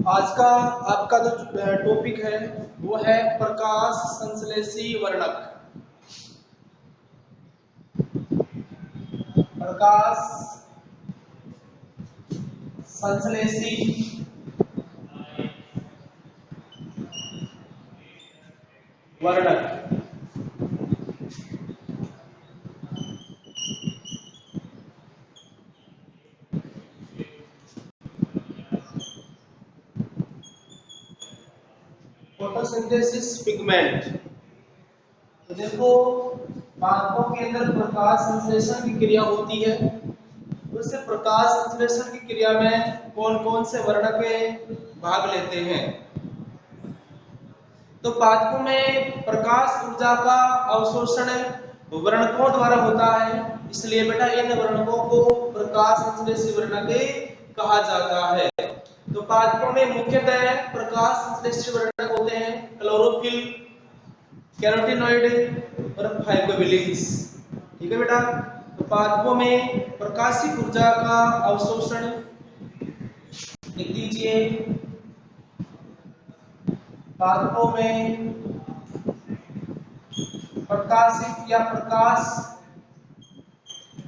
आज का आपका जो टॉपिक है वो है प्रकाश संश्लेषी वर्णक। प्रकाश संश्लेषी वर्णक। Photosynthesis pigment. तो देखो, पादपों के अंदर प्रकाश संश्लेषण की क्रिया होती है। उससे प्रकाश संश्लेषण की क्रिया में कौन कौन से वर्णक भाग लेते हैं। तो पादपों में प्रकाश ऊर्जा का अवशोषण वर्णकों द्वारा होता है, इसलिए बेटा इन वर्णकों को प्रकाश संश्लेषी वर्णक कहा जाता है। तो पादपों में मुख्यतः प्रकाश संश्लेषी वर्णक होते हैं क्लोरोफिल, कैरोटीनॉइड और फाइब्रोबिलिन्स। ठीक है बेटा। तो पादपों में प्रकाशिक ऊर्जा का अवशोषण लिख दीजिए। पादपों में प्रकाशिक या प्रकाश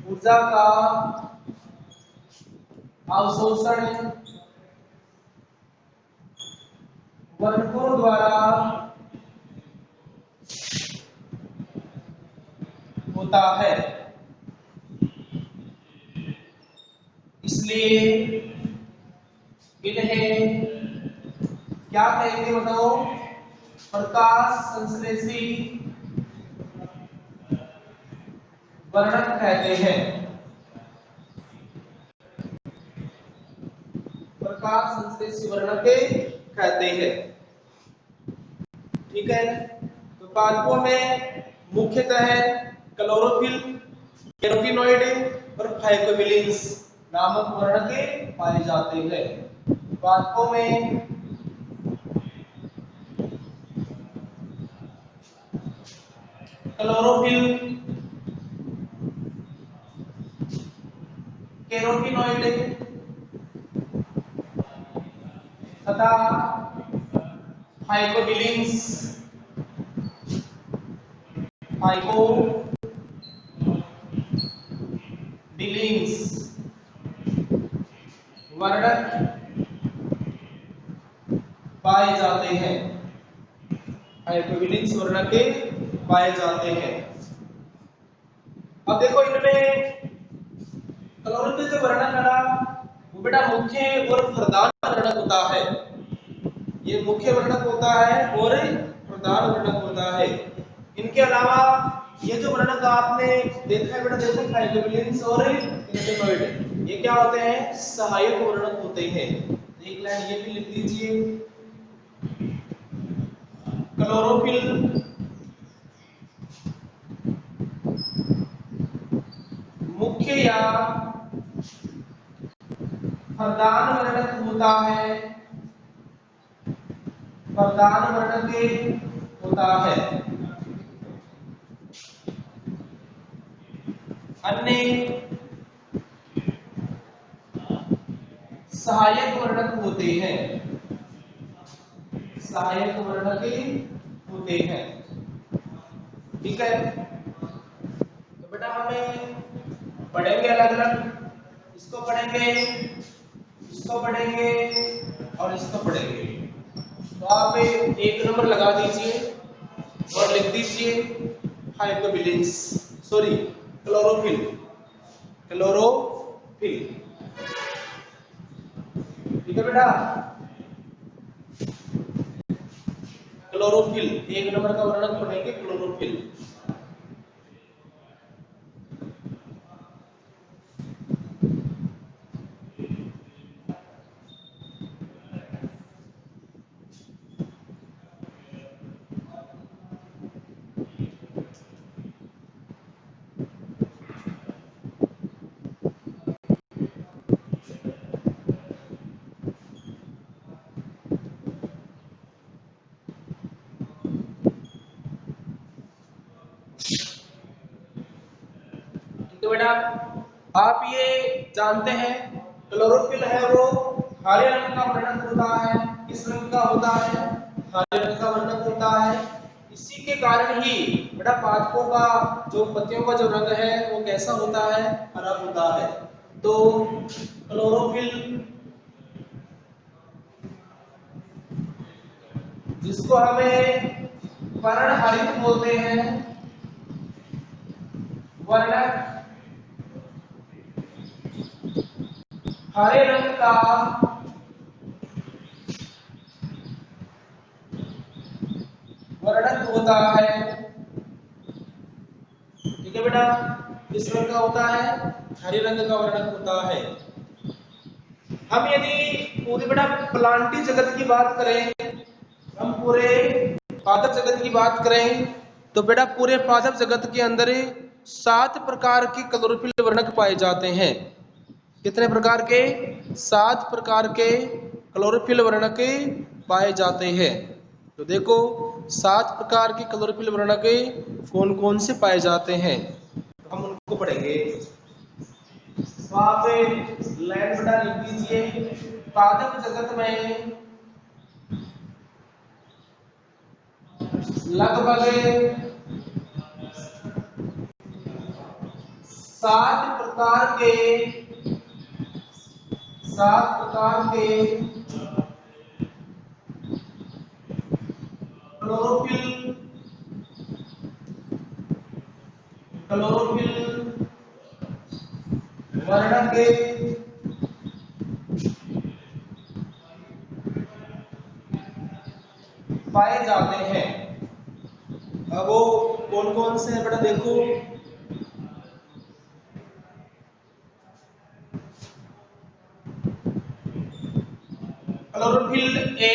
ऊर्जा का अवशोषण वर्णकों द्वारा होता है, इसलिए इन्हें क्या कहेंगे बताओ? प्रकाश संश्लेषी वर्णक कहते हैं। प्रकाश संश्लेषी वर्णक कहते हैं। ठीक है। तो पादपों में मुख्यतः क्लोरोफिल, कैरोटीनॉइड और फाइब्रोबिलिन्स नामक वर्णक पाए जाते हैं। पादपों में क्लोरोफिल, कैरोटीनॉइड तथा फाइब्रोबिलिन्स वर्णक पाए जाते हैं। फाइब्रोबिलिन्स वर्णक पाए जाते हैं। अब देखो, इनमें क्लोरोफिल जो वर्णक है वो बेटा मुख्य और प्रधान वर्णक होता है। ये मुख्य वर्णक होता है और प्रधान वर्णक होता है। इनके अलावा ये जो वर्णक आपने देखा है बेटा, देखो फाइब्रोबिलिन्स और कैरोटीनॉइड, ये क्या होते हैं? सहायक वर्णक होते हैं। एक लाइन ये भी लिख दीजिए। क्लोरोफिल मुख्य या प्रधान वर्णक होता है, प्रधान वर्णक होता है। अन्य सहायक वर्णक होते हैं, सहायक वर्णक होते हैं। ठीक है। तो बेटा हमें पढ़ेंगे अलग अलग, इसको पढ़ेंगे, इसको पढ़ेंगे और इसको पढ़ेंगे। तो आप एक नंबर लगा दीजिए और लिख दीजिए फाइब्रोबिलिन्स, सॉरी क्लोरोफिल, क्लोरोफिल। ठीक है बेटा। क्लोरोफिल एक नंबर का वर्णक पढ़ेंगे, क्लोरोफिल। तो बेटा आप ये जानते हैं क्लोरोफिल है वो हरे रंग का वर्णक होता है, किस रंग का होता है? हरे रंग का वर्णक होता है। इसी के कारण ही बेटा पादपों का जो पत्तियों का जो रंग है वो कैसा होता है? हरा होता है। तो क्लोरोफिल, जिसको हमें पर्णहरित बोलते हैं, वर्णक हरे रंग का वर्णक होता है। ठीक है बेटा, किस रंग का होता है? हरे रंग का वर्णक होता है। हम यदि पूरे बेटा प्लांटी जगत की बात करें, हम पूरे पादप जगत की बात करें तो बेटा पूरे पादप जगत के अंदर 7 प्रकार के क्लोरोफिल वर्णक पाए जाते हैं। कितने प्रकार के? 7 प्रकार के क्लोरोफिल वर्णक पाए जाते हैं। तो देखो 7 प्रकार के क्लोरोफिल वर्णक कौन कौन से पाए जाते हैं, तो हम उनको पढ़ेंगे। तो आप लाइन बटा लिख दीजिए। पादप जगत में लगभग 7 प्रकार के क्लोरोफिल वर्णक पाए जाते हैं। अब वो कौन कौन से हैं बेटा देखो। Chlorophyll A,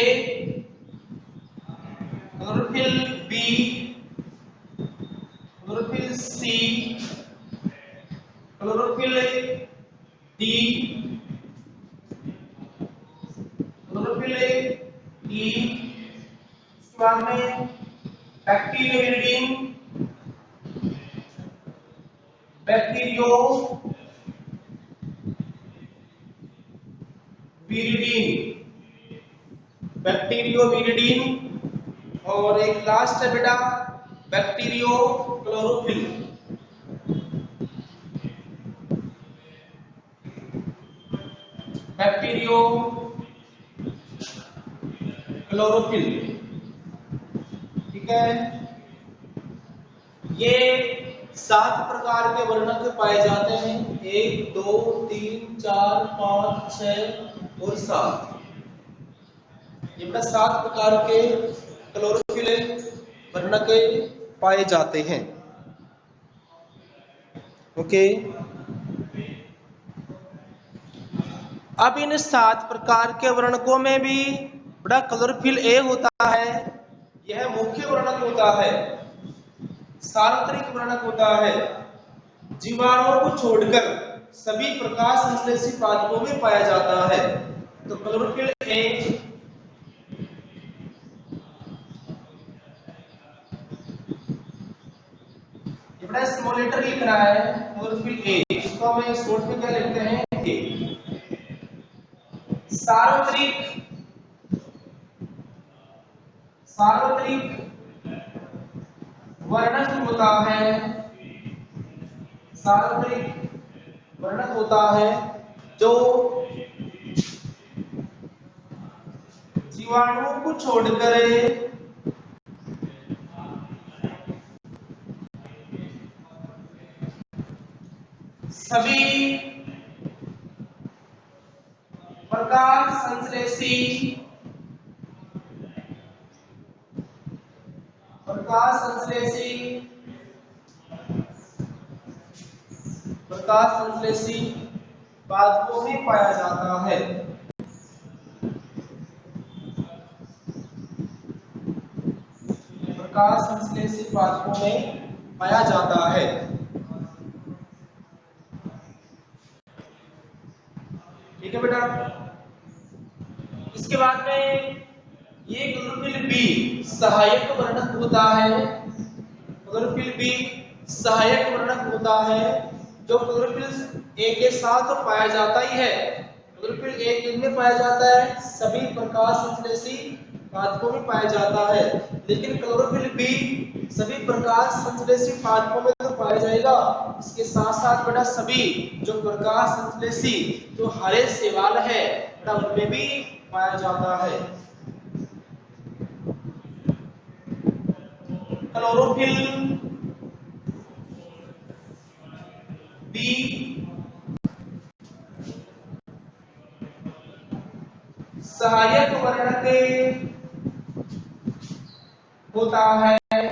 chlorophyll B, chlorophyll C, chlorophyll D, chlorophyll E, उसके बाद में बैक्टीरियोविरिडीन, बैक्टीरियोविरिडीन और एक लास्ट है बेटा बैक्टीरियो क्लोरोफिल। बैक्टीरियो क्लोरोफिल, ठीक है। ये 7 प्रकार के वर्णक पाए जाते हैं। 1 2 3 4 5 6 और 7। ये बेटा 7 प्रकार के क्लोरोफिल वर्णक पाए जाते हैं। ओके, अब इन 7 प्रकार के वर्णकों में भी बड़ा क्लोरोफिल ए होता है, यह मुख्य वर्णक होता है। सार्वत्रिक वर्णक होता है, जीवाणुओं को छोड़कर सभी प्रकाश संश्लेषी पादपों में पाया जाता है। तो क्लोरोफिल ए बड़ा स्मॉल लेटर लिख रहा है, क्लोरोफिल ए, इसको हम शॉर्ट में क्या लिखते हैं? ए। सार्वत्रिक वर्णक होता है, सार्वत्रिक वर्णक होता है जो जीवाणुओं को छोड़कर सभी प्रकाश संश्लेषी पादपों में पाया जाता है। प्रकाश संश्लेषी पादपों में पाया जाता है। ठीक है बेटा। इसके बाद में ये क्लोरोफिल बी सहायक वर्णक होता है। क्लोरोफिल बी सहायक वर्णक होता है जो क्लोरोफिल ए के साथ तो पाया जाता ही है, क्लोरोफिल ए किन में पाया जाता है? सभी प्रकाश संश्लेषी पादपों में पाया जाता है। लेकिन क्लोरोफिल बी सभी प्रकाश संश्लेषी पादपों में तो पाया जाएगा, इसके साथ साथ बेटा सभी जो प्रकाश संश्लेषी जो हरे शैवाल है बेटा उनमें भी पाया जाता है। क्लोरोफिल बी सहायक वर्णक होता है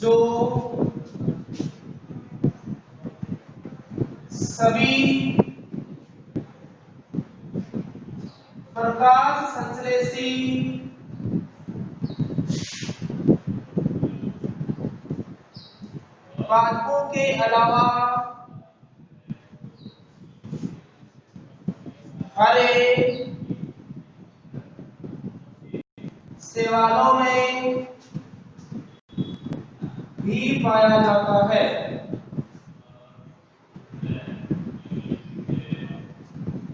जो सभी प्रकाश संश्लेषी पादपों के अलावा हरे शैवालों में भी पाया जाता है।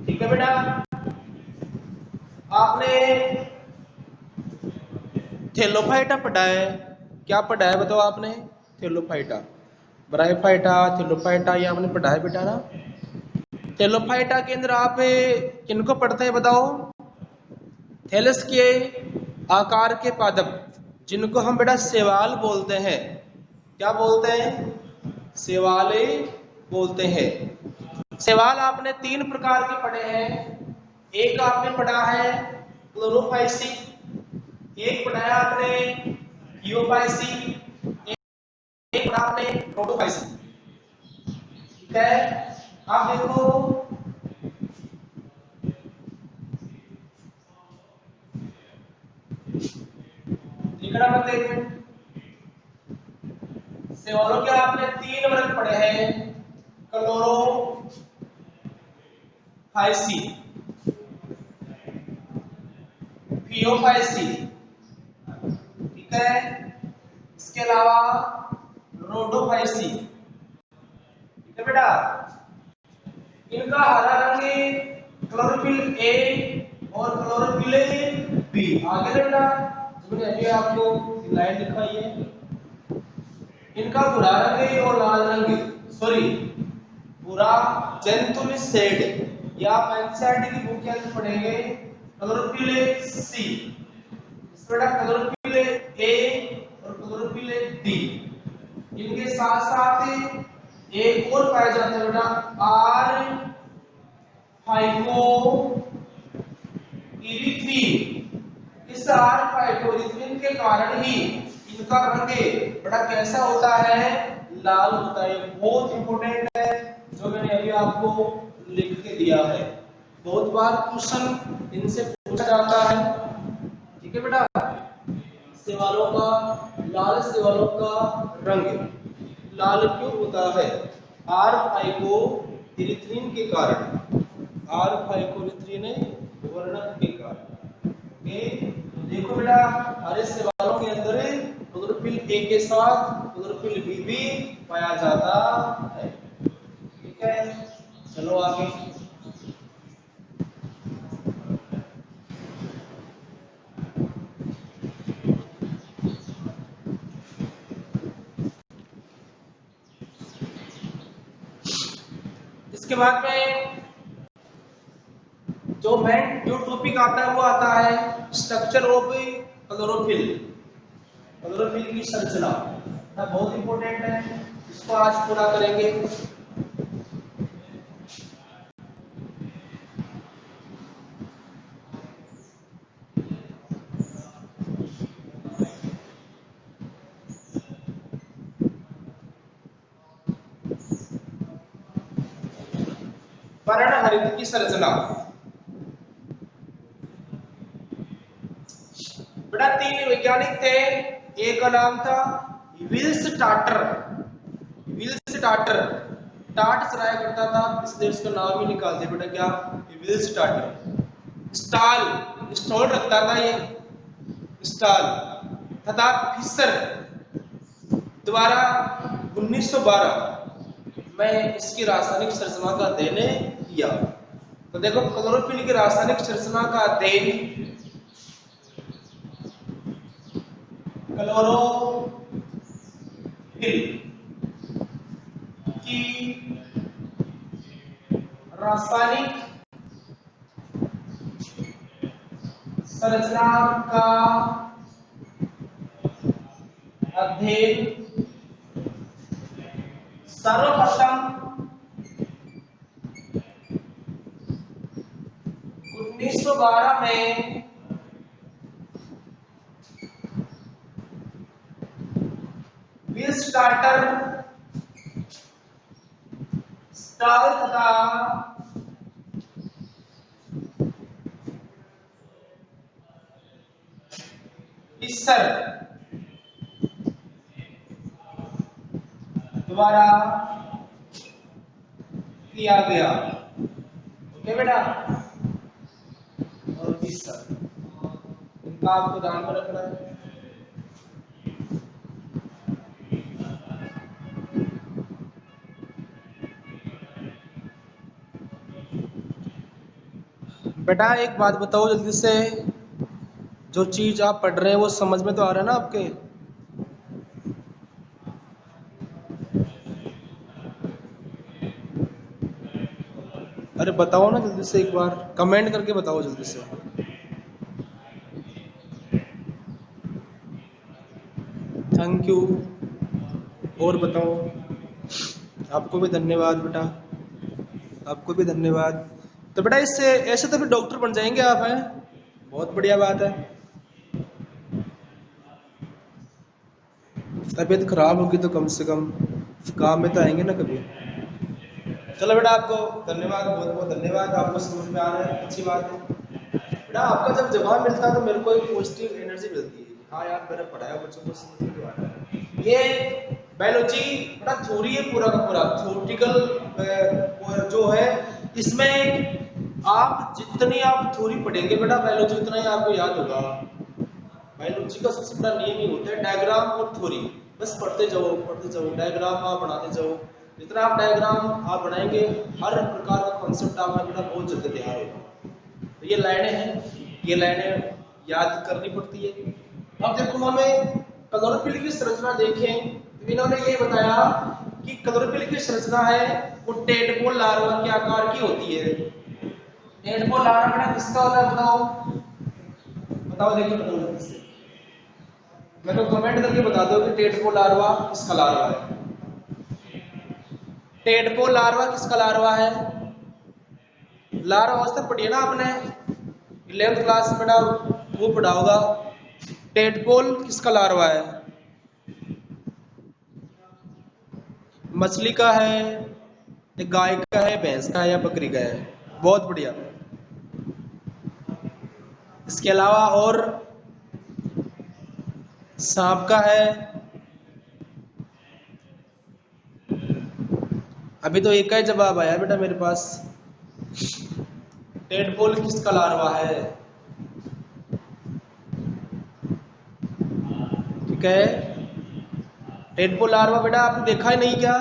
ठीक है बेटा, आपने थैलोफाइटा पढ़ा है, क्या पढ़ा है बताओ आपने? थैलोफाइटा, ब्रायोफाइटा, थैलोफाइटा ये आपने पढ़ा है बेटा ना। थैलोफाइटा के अंदर आप किनको पढ़ते हैं बताओ? थैलस के आकार के पादप जिनको हम बेटा शैवाल बोलते हैं। क्या बोलते हैं? शैवाले बोलते हैं। शैवाल आपने तीन प्रकार के पढ़े हैं। एक आपने पढ़ा है क्लोरोफाइसी, एक पढ़ाया आपने गियोफाइसी, एक पढ़ा आपने प्रोटोफाइसी। ठीक है, आप देखो लिखना मत देखो, शैवालों के आपने तीन वर्ग पढ़े हैं, क्लोरोफाइसी, फियोफाइसी, ठीक है, इसके अलावा रोडोफाइसी। ठीक है बेटा, इनका हरा रंग क्लोरोफिल ए और क्लोरोफिल बी। आगे बेटा मैंने अभी आपको लाइन दिखाई है, इनका भूरा रंग और लाल रंग, सॉरी भूरा जेंथुल शेड या एनसीईआरटी की बुक के अंदर पढ़ेंगे क्लोरोफिल सी, बेटा क्लोरोफिल ए और क्लोरोफिल डी। इनके साथ साथ एक और पाया जाता है बेटा आर फाइको इरिथ्रीन। इस आर फाइको इरिथ्रीन के कारण ही इनका रंग बड़ा कैसा होता है? लाल होता है। बहुत इंपॉर्टेंट है जो मैंने अभी आपको लिख के दिया है, बहुत बार क्वेश्चन इनसे पूछा जाता है। ठीक है बेटा, शैवालों का, लाल शैवालों का रंग लाल क्यों होता है? आर फाइको इरिथ्रीन के कारण, आर फाइको इरिथ्रीन वर्णक के कारण। देखो बेटा हरे शैवालों के अंदर क्लोरोफिल ए के साथ क्लोरोफिल बी भी पाया जाता है। ठीक है, चलो आगे। इसके बाद में जो टॉपिक आता है वो आता है स्ट्रक्चर ऑफ क्लोरोफिल, क्लोरोफिल की संरचना। बहुत इंपॉर्टेंट है, इसको आज पूरा करेंगे। पर्णहरित की संरचना। बेटा तीन वैज्ञानिक थे, एक का नाम था विल्स टाटर, विल्स टाटर, टाट चलाया करता था, इसलिए उसका नाम ही निकाल दिया बेटा क्या? Wills tartar. स्टाल, स्टॉल रखता था ये, स्टाल तथा फिशर द्वारा 1912 मैं इसकी रासायनिक संरचना का अध्ययन किया। तो देखो क्लोरोफिल की रासायनिक संरचना का अध्ययन क्लोरोफिल की रासायनिक संरचना का अध्ययन सर्वप्रथम 1912 में विल्स्टाटर स्टाल तथा फिशर द्वारा किया गया। ओके बेटा, और फिशर इनका आपको ध्यान में रखना है। बेटा एक बात बताओ जल्दी से, जो चीज आप पढ़ रहे हैं वो समझ में तो आ रहा है ना आपके? अरे बताओ ना जल्दी से, एक बार कमेंट करके बताओ जल्दी से। Thank you. और बताओ, आपको भी धन्यवाद बेटा, आपको भी धन्यवाद। तो बेटा इससे ऐसे तो फिर डॉक्टर बन जाएंगे आप, हैं? बहुत बढ़िया बात है। तबीयत खराब होगी तो कम से कम काम में तो आएंगे ना कभी। चलो बेटा, आपको धन्यवाद, बहुत बहुत धन्यवाद, आपको समझ में आ रहा है, अच्छी बात है। बेटा आपका जब जवाब मिलता है तो मेरे को एक पॉजिटिव एनर्जी मिलती है। हाँ यार, मैंने पढ़ाया, बच्चों को समझ में आ रहा है। ये बायोलॉजी बड़ा थ्योरी है पूरा का पूरा, थ्योरेटिकल जो है, इसमें आप जितनी आप थ्योरी पढ़ेंगे बेटा बायोलॉजी, उतना ही आपको याद होगा। बायोलॉजी का सबसे बड़ा नियम ही होता है डायग्राम और थ्योरी। बस पढ़ते जाओ डायग्राम आप बनाते जाओ। जितना आप डायग्राम आप बनाएंगे, हर प्रकार का कॉन्सेप्ट आपका बेटा बहुत जल्दी तैयार होगा। तो ये लाइनें हैं, ये लाइनें याद करनी पड़ती है। अब देखो हमें क्लोरोफिल की संरचना देखें तो इन्होंने ये बताया कि क्लोरोफिल की संरचना है वो टेडपोल लार्वा के आकार की होती है। टेडपोल लार्वा बेटा किसका होता है बताओ? बताओ, देखिए बताओ जल्दी से, मेरे को कमेंट करके बता दो कि टेडपोल लार्वा किसका लार्वा है। टेडपोल लार्वा किसका लार्वा है? लार्वा अवस्था पढ़ी है ना आपने 11th क्लास में बेटा, वो पढ़ा होगा। टेडपोल किसका लार्वा है? मछली का है, गाय का है, भैंस का है या बकरी का है? बहुत बढ़िया। इसके अलावा और सांप का है। अभी तो एक का ही जवाब आया बेटा मेरे पास। टेडपोल किसका लार्वा है? ठीक है, टेडपोल लार्वा बेटा आपने देखा ही नहीं क्या?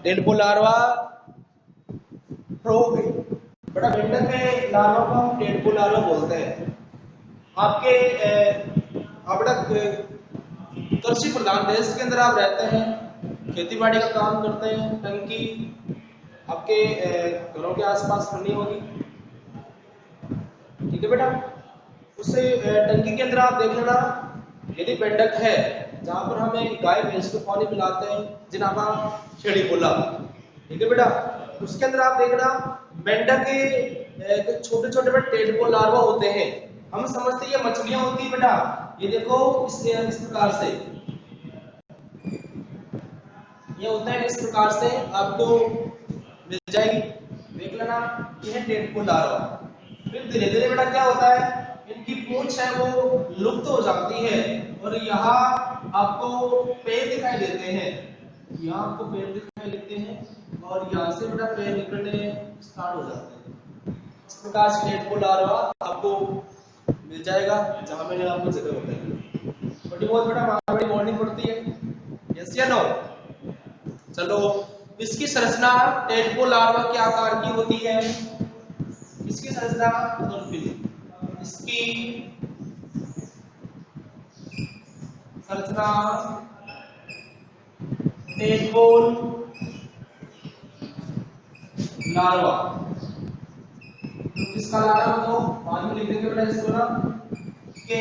टेडपोल लार्वा फ्रॉग बेटा, मेंढक के लार्वा को हम टेडपोल लार्वा बोलते हैं। आपके आप बेटा कृषि प्रधान देश के अंदर आप रहते हैं, खेती बाड़ी का काम करते हैं, टंकी आपके घरों के आसपास बनी होगी, ठीक है बेटा। उससे टंकी के अंदर आप देख लेना, यदि मेंढक है जहां पर हमें गाय भैंस को पानी पिलाते हैं, जिन्हें छेड़ी बोला, ठीक है बेटा, उसके अंदर आप देखना मेंढक के छोटे छोटे बेटा टेडपोल लार्वा होते हैं। हम समझते हैं ये मछलियां होती है बेटा, ये देखो इस प्रकार से ये होता है, इस प्रकार से आपको मिल जाएगी, देख लेना, ये टेडपोल लार्वा। फिर धीरे धीरे बेटा क्या होता है, इनकी पूंछ है वो लुप्त हो जाती है और यहाँ आपको पैर दिखाई देते हैं, यहाँ आपको पैर दिखाई देते हैं और यहाँ से बेटा पैर निकलने स्टार्ट हो जाते हैं। इस प्रकार से टेडपोल लार्वा आपको मिल जाएगा जहां मैंने आपको जगह बताई। बड़ी बहुत बेटा बड़ी मॉर्निंग पड़ती है, यस या नो? चलो, इसकी संरचना टेडपोल लार्वा के आकार की होती है। इसकी संरचना इसकी संरचना टेडपोल लार्वा, इसका लार्वा तो बाद में लिख देंगे बेटा इसको ना, के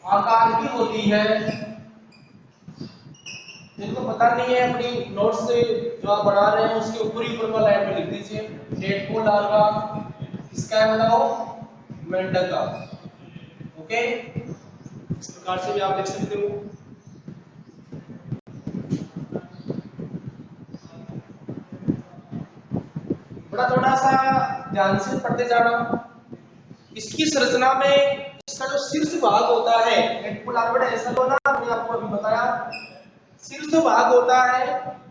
आकार की होती है। जिनको पता नहीं है अपनी नोट्स से जो आप बना रहे हैं उसके ऊपर ही ऊपर वाला लाइन में लिख दीजिए टेडपोल लार्वा किसका है बताओ, मेंढक का। ओके, इस प्रकार से भी आप लिख सकते हो। बड़ा थोड़ा सा ध्यान से पढ़ते जाना। इसकी संरचना में इसका जो शीर्ष भाग होता है, टेडपोल लार्वा ऐसा लो ना, मैंने आपको अभी बताया, शीर्ष भाग होता है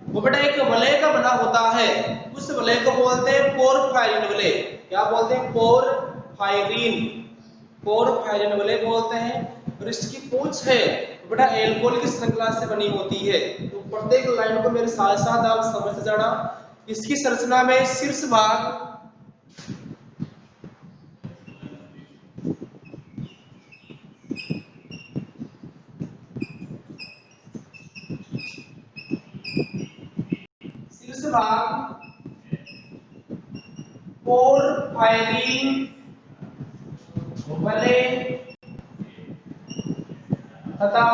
वो बेटा एक वलय का बना होता है। उस वलय को बोलते हैं पोरफायरिन वलय। क्या बोलते हैं? पोरफायरिन, पोरफायरिन वलय बोलते हैं। और इसकी पूंछ है बेटा एल्कोहल की श्रृंखला से बनी होती है। तो प्रत्येक लाइन को मेरे साथ साथ आप समझ जाना। इसकी संरचना में शीर्ष भाग पोरफायरिन वलय तथा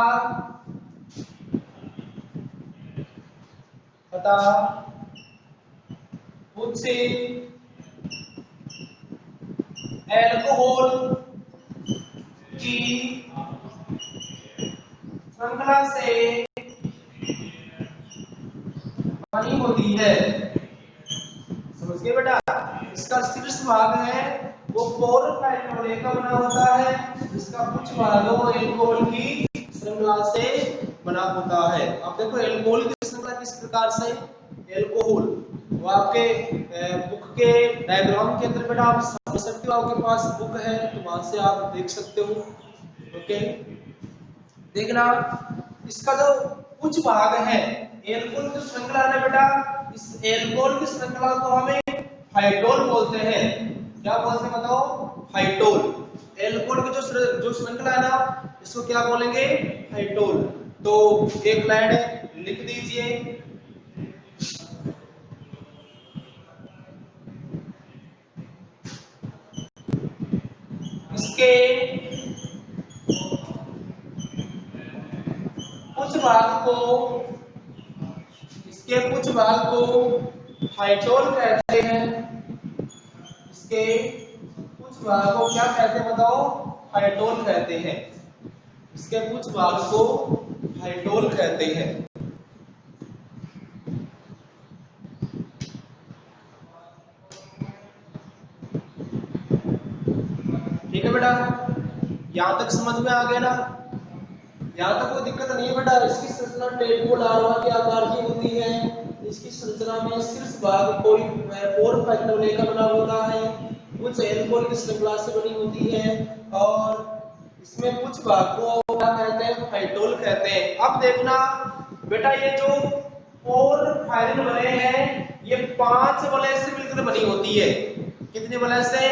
कुछ एल्कोहल की श्रृंखला से बनी होती है। समझ गए बेटा? इसका शीर्ष भाग है वो पोरफायरिन वलय का बना होता है, इसका कुछ भाग वो एल्कोहल की श्रृंखला से बना होता है। आप देखो एल्कोहल की श्रृंखला किस प्रकार से, एल्कोहल वो आपके बुक के डायग्राम के अंदर बेटा आप समझ सकते हो, आपके पास बुक है तो वहां से आप देख सकते हो। ओके, देखना इसका जो कुछ भाग है एल्कोहल की श्रृंखला है बेटा, इस एल्कोहल की श्रृंखला को हमें हाइड्रोल बोलते हैं। क्या बोलते हैं बताओ? हाइड्रोल। एल्कोहल की जो श्रृंखला है ना, इसको क्या बोलेंगे? हाइड्रोल। तो एक लाइन लिख दीजिए, इसके कुछ भाग को हाइड्रोल कहते हैं। इसके कुछ भाग को क्या कहते हैं बताओ? हाइड्रोल कहते हैं। इसके कुछ भाग को हाइड्रोल कहते हैं। ठीक है बेटा, यहां तक समझ में आ गया ना? यहाँ तक कोई दिक्कत नहीं है बेटा। इसकी संरचना टेडपोल लार्वा के आकार की होती है। इसकी संरचना में शीर्ष भाग कोई पोरफायरिन वलय का बना होता है, कुछ एल्कोहल की श्रृंखला से बनी होती है, और इसमें कुछ भाग को क्या कहते हैं? हाइड्रोल कहते हैं। अब देखना बेटा, ये जो पोरफायरिन वलय है ये 5 वलय से मिलकर बनी होती है। कितने वलय से?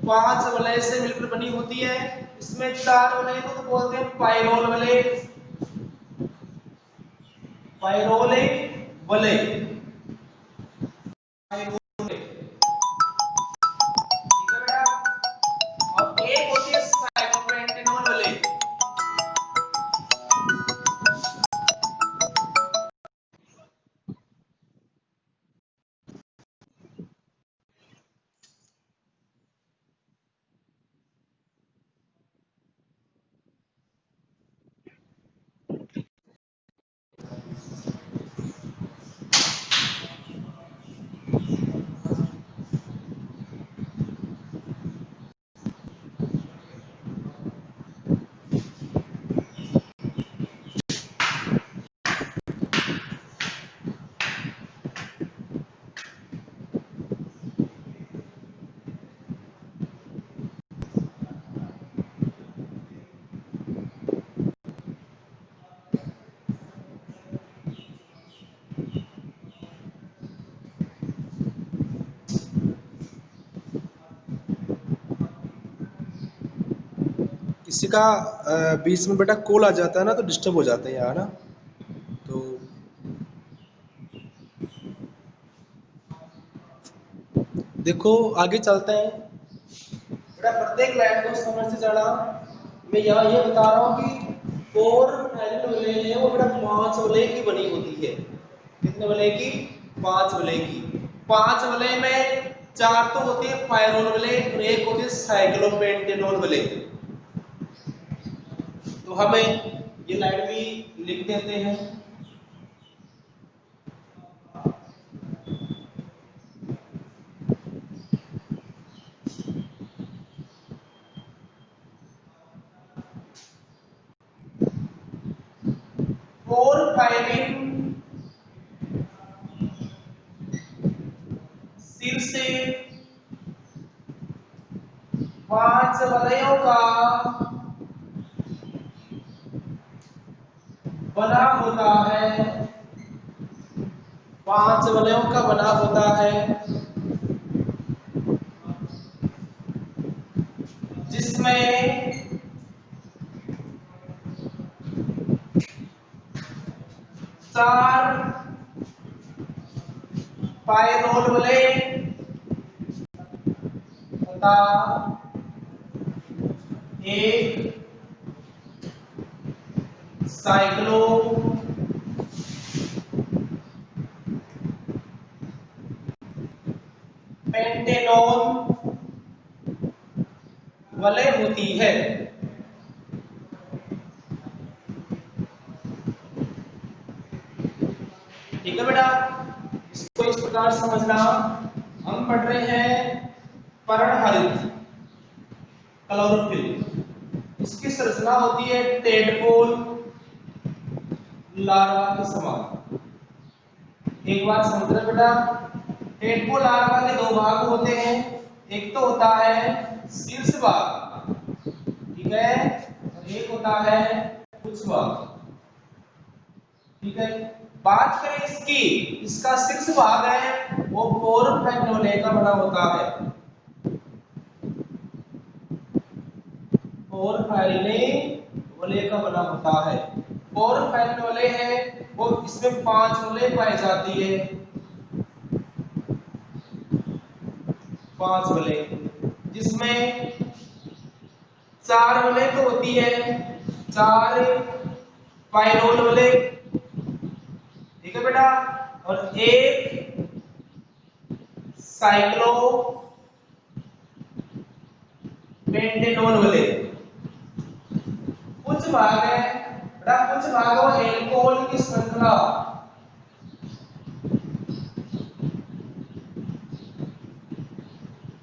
5 वलय से मिलकर बनी होती है। इसमें 4 वलय को तो बोलते हैं पायरोल वलय, पायरोल वलय, पायरोल वलय। ठीक है बेटा? और एक होती है साइटोप्लाज्मिक वलय। किसी का बीच में बेटा कॉल आ जाता है ना तो डिस्टर्ब हो जाते हैं यहाँ ना। तो देखो आगे चलते हैं बेटा, प्रत्येक लाइन को समझ से जाना। मैं यहाँ ये बता रहा हूँ कि फोर फाइनल वलय है वो बेटा 5 वलय की बनी होती है। कितने वलय की? 5 वलय की। 5 वलय में 4 तो होती है पायरोल वलय और एक होती है साइक्लोपेंटेनोल वलय। तो हमें ये लाइन भी लिख देते हैं। फोर फाइलिन सिर से 5 वलयों का बना होता है। 5 वलयों का बना होता है जिसमें 4 पायरोल वलय तथा एक साइक्लो पेंटेनोल वलय होती है। ठीक है बेटा, इसको इस प्रकार समझना। हम पढ़ रहे हैं पर्णहरित क्लोरोफिल। इसकी संरचना होती है टेडपोल लार्वा के समान। एक बात समझ रहे बेटा, टेडपोल लार्वा के 2 भाग होते हैं। एक तो होता है शीर्ष भाग, ठीक है, और एक होता है उच्च भाग। ठीक है, बात करें इसकी, इसका शीर्ष भाग है वो पोरफाइनोले का बना होता है। पोरफाइनोले का बना होता है। पोरफाइनोले है वो, इसमें 5 वलय पाई जाती है। 5 वलय जिसमें 4 वलय तो होती है, 4 पायरोल वलय, ठीक है बेटा, और एक साइक्लो पेंटेनोल वलय। कुछ भाग है बेटा, कुछ भाग वो एल्कोहल की श्रृंखला,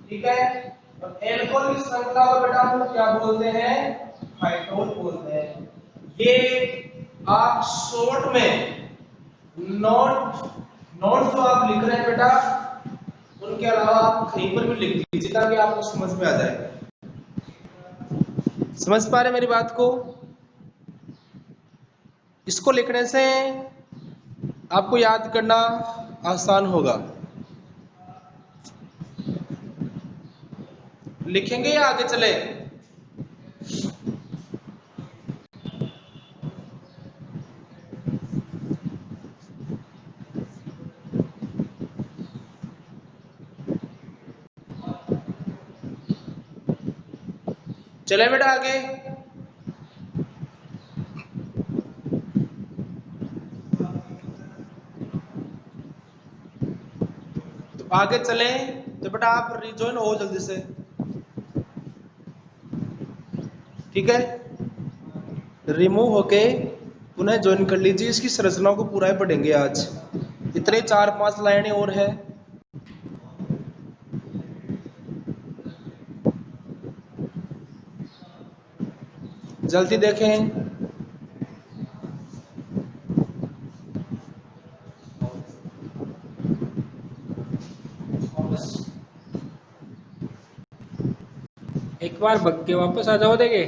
ठीक है, और एल्कोहल की श्रृंखला को बेटा हम क्या बोलते हैं? फाइटोल बोलते हैं। ये आप शॉर्ट में नोट नोट जो आप लिख रहे हैं बेटा, उनके अलावा आप कहीं पर भी लिख दीजिए ताकि आपको समझ में आ जाए। समझ पा रहे मेरी बात को? इसको लिखने से आपको याद करना आसान होगा। लिखेंगे या आगे चले? चले बेटा आगे। तो आगे चले तो बेटा आप रिजॉइन हो जल्दी से, ठीक है, रिमूव होके पुनः ज्वाइन कर लीजिए। इसकी संरचनाओं को पूरा ही पढ़ेंगे आज, इतने 4-5 लाइनें और है। जल्दी देखें। एक बार भग के वापस आ जाओ देखे।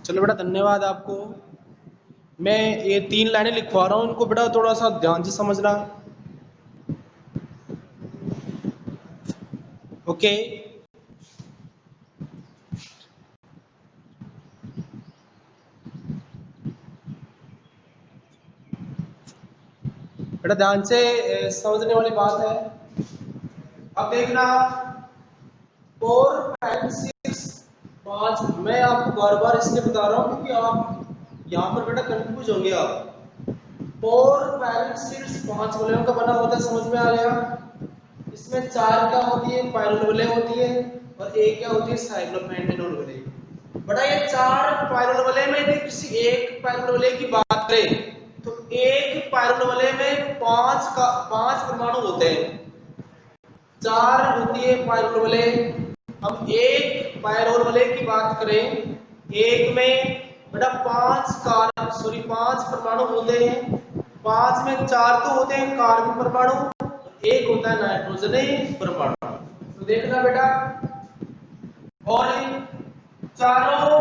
चलो बेटा, धन्यवाद आपको। मैं ये 3 लाइनें लिखवा रहा हूँ, इनको बेटा थोड़ा सा ध्यान से समझना। ओके। बेटा ध्यान से समझने वाली बात है। अब देखना 4, 5, 6, 5। मैं आपको बार बार इसलिए बता रहा हूँ क्योंकि आप यहाँ पर बेटा कंफ्यूज होंगे आप। 4, 5, 6 5 वलयों का बना होता है, समझ में आ गया। इसमें 4 क्या होती है, पायरोल वलय होती है, और एक क्या होती है, साइक्लोपेंटेनोल वलय। बेटा ये 4 पायरोल वलय में यदि किसी एक पायरोल वलय की बात करें तो एक पायरोल वलय में 5 परमाणु होते हैं। 4 होती है पायरोल वलय। हम एक पायरोल वलय की बात करें, एक में बेटा 5 परमाणु होते हैं। 5 में 4 तो होते हैं कार्बन परमाणु, एक होता है नाइट्रोजन परमाणु। तो देखना बेटा, और चारों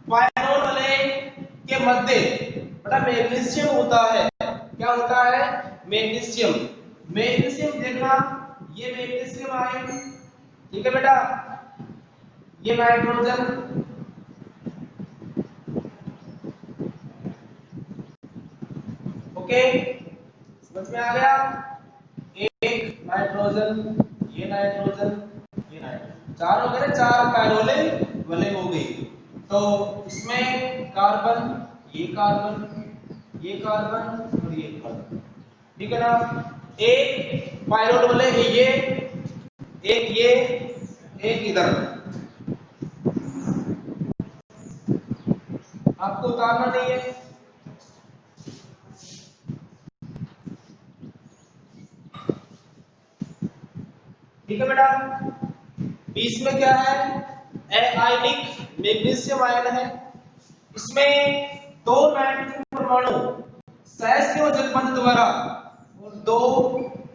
पायरोल वलय के मध्य बेटा मैग्नीशियम होता है। क्या होता है, मैग्नीशियम। मैग्नीशियम देखना, ये मैग्नीशियम आयन, ठीक है बेटा, ये नाइट्रोजन, ओके, समझ में आ गया। एक नाइट्रोजन, ये नाइट्रोजन, ये नाइट्रोजन, 4 हो गए, 4 पायरोल वलय हो गई। तो इसमें कार्बन, ये कार्बन, ये कार्बन और ये कार्बन, ठीक है ना। एक पायरोल वलय है ये, एक ये, एक इधर। आपको उतारना नहीं है। ठीक है बेटा। बीच में क्या है, एआयनिक मैग्नीशियम आयन है। इसमें 2 नाइट्रोजन परमाणु सहसंयोजक बंध द्वारा और 2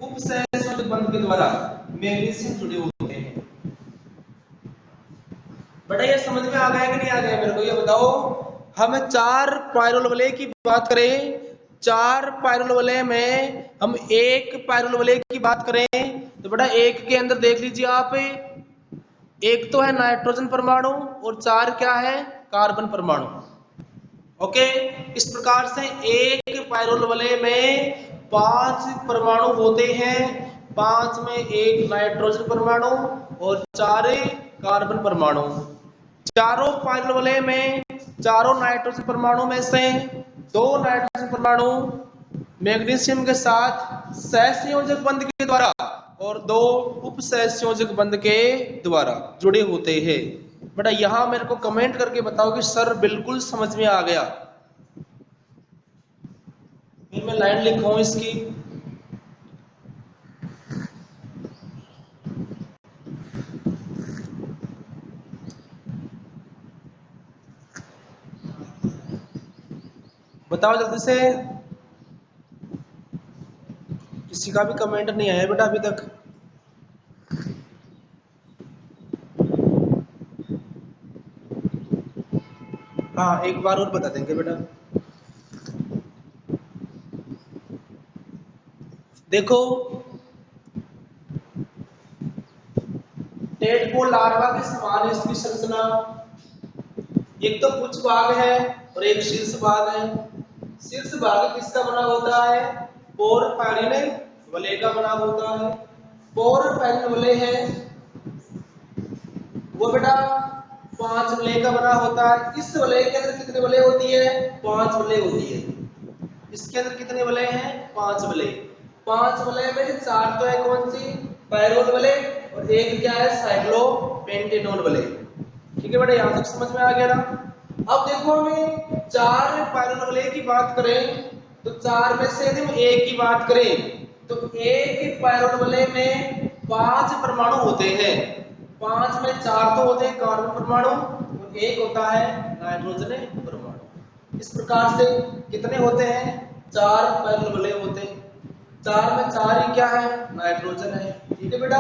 उप सहसंयोजक बंध के द्वारा मैग्नीशियम जुड़े होते हैं। बेटा ये समझ में आ गया कि नहीं आ गया, मेरे को ये बताओ। हम 4 पायरोल वलय की बात करें, 4 पायरोल वलय में हम एक पायरोल वलय की बात करें तो बेटा एक के अंदर देख लीजिए आप, एक तो है नाइट्रोजन परमाणु और 4 क्या है, कार्बन परमाणु। ओके, इस प्रकार से एक पायरोल वलय में 5 परमाणु होते हैं। 5 में एक नाइट्रोजन परमाणु और 4 कार्बन परमाणु। चारों पायरोल वलय में, चारों नाइट्रोजन परमाणु में से 2 नाइट्रोजन परमाणु मैग्नीशियम के साथ सहसंयोजक बंध के द्वारा और 2 उप सहसंयोजक बंध के द्वारा जुड़े होते हैं। बेटा यहां मेरे को कमेंट करके बताओ कि सर बिल्कुल समझ में आ गया। फिर मैं लाइन लिखूं इसकी। बताओ जल्दी से, किसी का भी कमेंट नहीं आया बेटा अभी तक। हाँ एक बार और बता देंगे बेटा। देखो टेडपोल लार्वा के समान इसकी संरचना, एक तो कुछ भाग है और एक शीर्ष भाग है। शीर्ष भाग किसका बना होता है, पोरफायरिन वलय का बना होता है। पोरफायरिन वलय है वो बेटा 5 वलय का बना होता है। इस वलय के अंदर कितने वलय होती है, 5 वलय होती है। इसके अंदर कितने वलय हैं, 5 वलय। 5 वलय में 4 तो है कौन सी, पायरोल वलय, और एक क्या है, साइक्लोपेंटेनोल वलय। ठीक है बेटा, यहां तक समझ में आ गया ना। अब देखो हमें 4 पायरोल वलय की बात करें तो 4 में से यदि हम एक की बात करें तो एक पायरोल वलय में 5 परमाणु होते हैं। 5 में 4 तो होते हैं कार्बन परमाणु और एक होता है नाइट्रोजन परमाणु। इस प्रकार से कितने होते हैं, 4 पायरोल वलय होते हैं। 4 में 4 ही क्या है, नाइट्रोजन है। ठीक है बेटा,